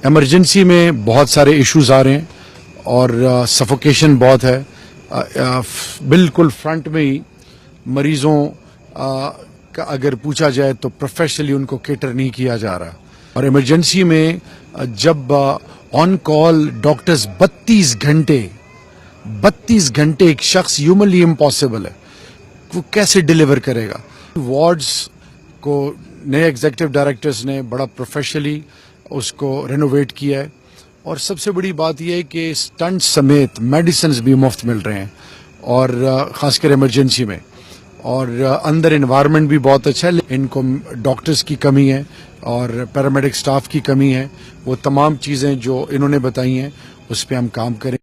Emergency میں بہت سارے ایشوز آ رہے ہیں اور سفوکیشن بہت ہے. بالکل فرنٹ میں ہی مریضوں کا اگر پوچھا جائے تو پروفیشنلی ان کو کیٹر نہیں کیا جا رہا. اور ایمرجنسی میں جب آن کال ڈاکٹرز 32 گھنٹے ایک شخص ہیومنلی امپاسبل ہے، وہ کیسے ڈیلیور کرے گا؟ وارڈز کو نئے ایگزیکٹو ڈائریکٹرز نے بڑا پروفیشنلی اس کو رینوویٹ کیا ہے. اور سب سے بڑی بات یہ ہے کہ اسٹنٹ سمیت میڈیسنز بھی مفت مل رہے ہیں، اور خاص کر ایمرجنسی میں. اور اندر انوائرمنٹ بھی بہت اچھا ہے. ان کو ڈاکٹرز کی کمی ہے اور پیرامیڈک سٹاف کی کمی ہے. وہ تمام چیزیں جو انہوں نے بتائی ہیں اس پہ ہم کام کریں.